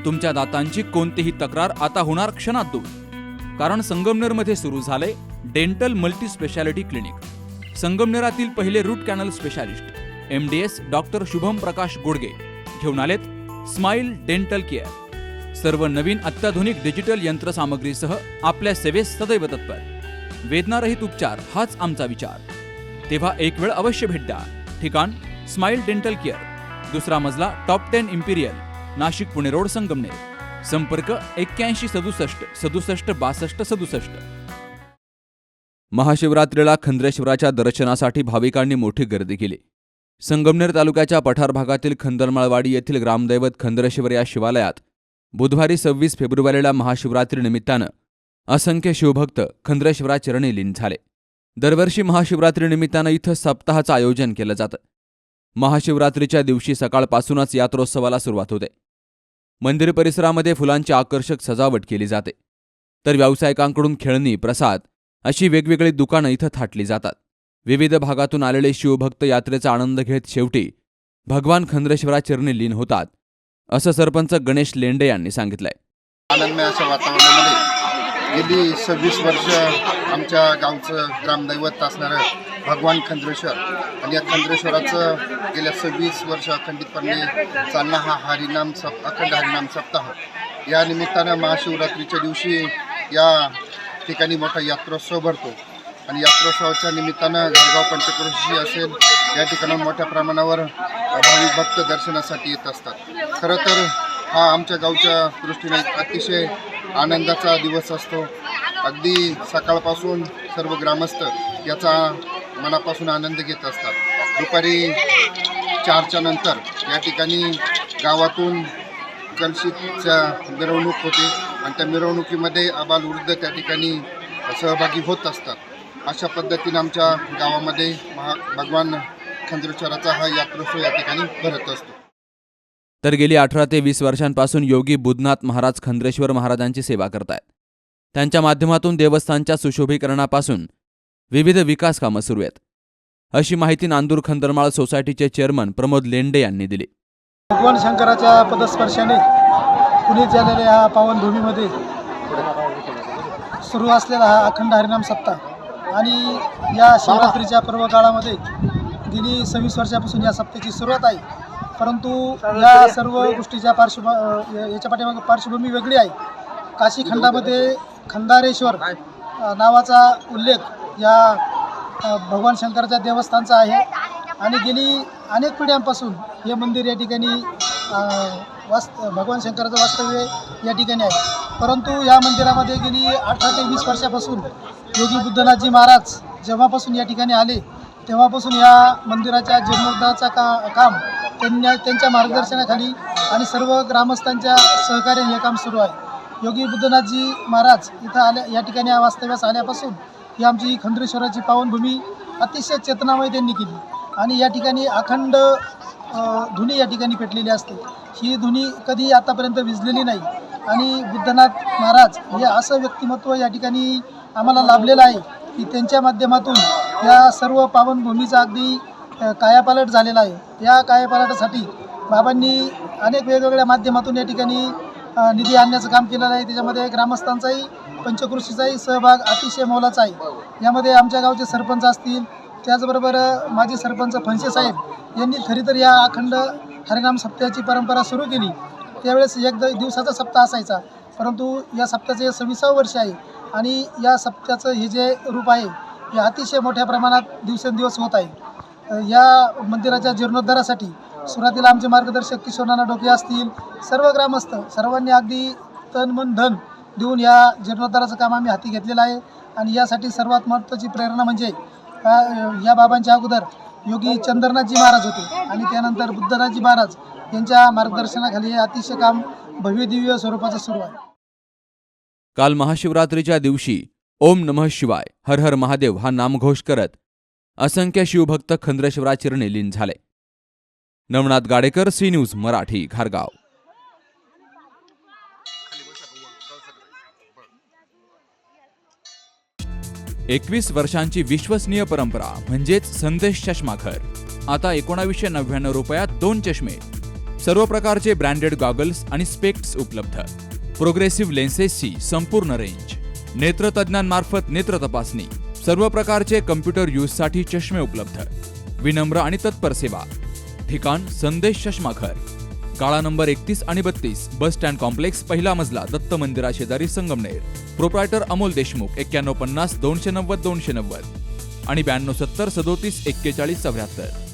तुमच्या दातांची कोणतीही तक्रार आता होणार क्षणात दूर. कारण संगमनेरमध्ये सुरू झाले डेंटल मल्टी स्पेशालिटी क्लिनिक. संगमनेरातील पहिले root canal specialist MDS doctor Shubham Prakash Godge घेऊन आलेत स्माइल डेंटल केअर. सर्व नवीन अत्याधुनिक डिजिटल यंत्रसामग्रीसह आपल्या सेवेस सदैव तत्पर. वेदनारहित उपचार हाच आमचा विचार. तेव्हा एक वेळ अवश्य भेट द्या. ठिकाण स्माइल डेंटल केअर, दुसरा मजला top 10 Imperial, Nashik Pune road, Sangamner. संपर्क 81 67 67 62 67. महाशिवरात्रीला खंद्रेश्वराच्या दर्शनासाठी भाविकांनी मोठी गर्दी केली. संगमनेर तालुक्याच्या पठार भागातील खंदरमाळवाडी येथील ग्रामदैवत खंद्रेश्वर या शिवालयात बुधवारी 26 फेब्रुवारीला महाशिवरात्री निमित्तानं असंख्य शिवभक्त खंद्रेश्वराचरणी लीन झाले. दरवर्षी महाशिवरात्री निमित्तानं इथं सप्ताहाचं आयोजन केलं जातं. महाशिवरात्रीच्या दिवशी सकाळपासूनच यात्रोत्सवाला सुरुवात होते. मंदिर परिसरामध्ये फुलांची आकर्षक सजावट केली जाते. तर व्यावसायिकांकडून खेळणी, प्रसाद अशी वेगवेगळी दुकानं इथं थाटली जातात. विविध भागातून आलेले शिवभक्त यात्रेचा आनंद घेत शेवटी भगवान खंद्रेश्वराचरणी लीन होतात, असं सरपंच गणेश लेंडे यांनी सांगितलंय. आनंदमय अशा वातावरणामध्ये गेली 26 वर्ष आमच्या गावचं ग्रामदैवत असणारं भगवान खंद्रेश्वर आणि या खंद्रेश्वराचं गेल्या 26 वर्ष अखंडितपणे चालणा हा अखंड हरिनाम सप्ताह. या निमित्तानं महाशिवरात्रीच्या दिवशी या ठिकाणी मोठा यात्रोत्सव भरतो आणि यात्रोत्सवाच्या निमित्तानं घरगाव पंचक्रोशी असेल या ठिकाणी मोठ्या प्रमाणावर भाविक भक्त दर्शनासाठी येत असतात. खरं तर हा आमच्या गावच्या दृष्टीने एक अतिशय आनंदाचा दिवस असतो. अगदी सकाळपासून सर्व ग्रामस्थ याचा मनापासून आनंद घेत असतात. दुपारी 4च्या नंतर या ठिकाणी गावातून कलशीच्या मिरवणूक होते आणि त्या मिरवणुकीमध्ये आबालवृद्ध त्या ठिकाणी सहभागी होत असतात. अशा पद्धतीने आमच्या गावामध्ये भगवान खंद्रेश्वराचा हा यात्रोत्सव या ठिकाणी भरत असतो. तर गेली 18 ते 20 वर्षांपासून योगी बुधनाथ महाराज खंद्रेश्वर महाराजांची सेवा करतायत. त्यांच्या माध्यमातून देवस्थानच्या सुशोभीकरणापासून विविध विकास कामं सुरू आहेत, अशी माहिती नांदूर खंदरमाळ सोसायटीचे चेअरमन प्रमोद लेंडे यांनी दिली. भगवान शंकराच्या पदस्पर्शाने पुनीत झालेल्या ह्या पावनभूमीमध्ये सुरू असलेला हा अखंड हरिनाम सप्ताह आणि या शिवरात्रीच्या पर्व काळामध्ये गेली 26 वर्षापासून या सप्त्याची सुरुवात आहे. परंतु या सर्व गोष्टीच्या याच्या पाठीमागे पार्श्वभूमी वेगळी आहे. काशी खंडामध्ये खंदारेश्वर नावाचा उल्लेख या भगवान शंकराच्या देवस्थानचा आहे आणि गेली अनेक पिढ्यांपासून हे मंदिर या ठिकाणी भगवान शंकराचं वास्तव्य या ठिकाणी आहे. परंतु या मंदिरामध्ये गेली 18 ते 20 वर्षापासून योगी बुद्धनाथजी महाराज जेव्हापासून या ठिकाणी आले तेव्हापासून या मंदिराच्या जीर्णोद्धाराचा काम त्यांच्या मार्गदर्शनाखाली आणि सर्व ग्रामस्थांच्या सहकार्याने हे काम सुरू आहे. योगी बुद्धनाथजी महाराज इथं या ठिकाणी वास्तव्यास आल्यापासून ही आमची खंद्रेश्वराची पावनभूमी अतिशय चेतनामय त्यांनी केली आणि या ठिकाणी अखंड धुनी या ठिकाणी पेटलेली असते. ही धुनी कधी आतापर्यंत विझलेली नाही आणि बुद्धनाथ महाराज हे असं व्यक्तिमत्व या ठिकाणी आम्हाला लाभलेलं आहे की त्यांच्या माध्यमातून या सर्व पावनभूमीचा अगदी कायापालट झालेला आहे. या कायापालटासाठी बाबांनी अनेक वेगवेगळ्या माध्यमातून या ठिकाणी निधी आणण्याचं काम केलेलं आहे. त्याच्यामध्ये ग्रामस्थांचाही पंचकृषीचाही सहभाग अतिशय मोलाचा आहे. यामध्ये आमच्या गावचे सरपंच असतील, त्याचबरोबर माजी सरपंच फणसे साहेब यांनी खरी तर या अखंड हरिनाम सप्ताहाची परंपरा सुरू केली. त्यावेळेस एक दिवसाचा सप्ताह असायचा, परंतु या सप्त्याचं हे 26वे वर्ष आहे आणि या सप्त्याचं हे जे रूप आहे हे अतिशय मोठ्या प्रमाणात दिवसेंदिवस होत आहे. या मंदिराच्या जीर्णोद्धारासाठी सुरुवातीला आमचे मार्गदर्शक किशोरनाना डोके असतील, सर्व ग्रामस्थ सर्वांनी अगदी तन मन धन देऊन या जीर्णोद्धाराचं काम आम्ही हाती घेतलेलं आहे. आणि यासाठी सर्वात महत्त्वाची प्रेरणा म्हणजे या बाबांच्या अगोदर योगी चंद्रनाथजी महाराज होते आणि त्यानंतर बुद्धनाथजी महाराज यांच्या मार्गदर्शनाखाली हे अतिशय काम भव्यदिव्य स्वरूपाचं सुरू आहे. काल महाशिवरात्रीच्या दिवशी ओम नमः शिवाय, हर हर महादेव हा नामघोष करत असंख्य शिवभक्त खंद्रेश्वराचरणी लीन झाले. नवनाथ गाडेकर, सी न्यूज मराठी, घारगाव. 21 वर्षांची विश्वसनीय परंपरा म्हणजेच संदेश चष्माघर. आता 1999 रुपयात 2 चष्मे. सर्व प्रकारचे ब्रँडेड गॉगल्स आणि स्पेक्ट्स उपलब्ध. प्रोग्रेसिव्ह लेन्सेसची संपूर्ण रेंज. नेत्रतज्ञांमार्फत नेत्र तपासणी. सर्व प्रकारचे कम्प्युटर यूजसाठी चष्मे उपलब्ध. विनम्र आणि तत्पर सेवा. ठिकाण संदेश चष्माघर. काळा नंबर 31 आणि 32 बस स्टँड कॉम्प्लेक्स, पहिला मजला, दत्त मंदिरा शेजारी, संगमनेर. प्रोप्रायटर अमोल देशमुख. 9150 290 290 आणि 9270 37 41 74.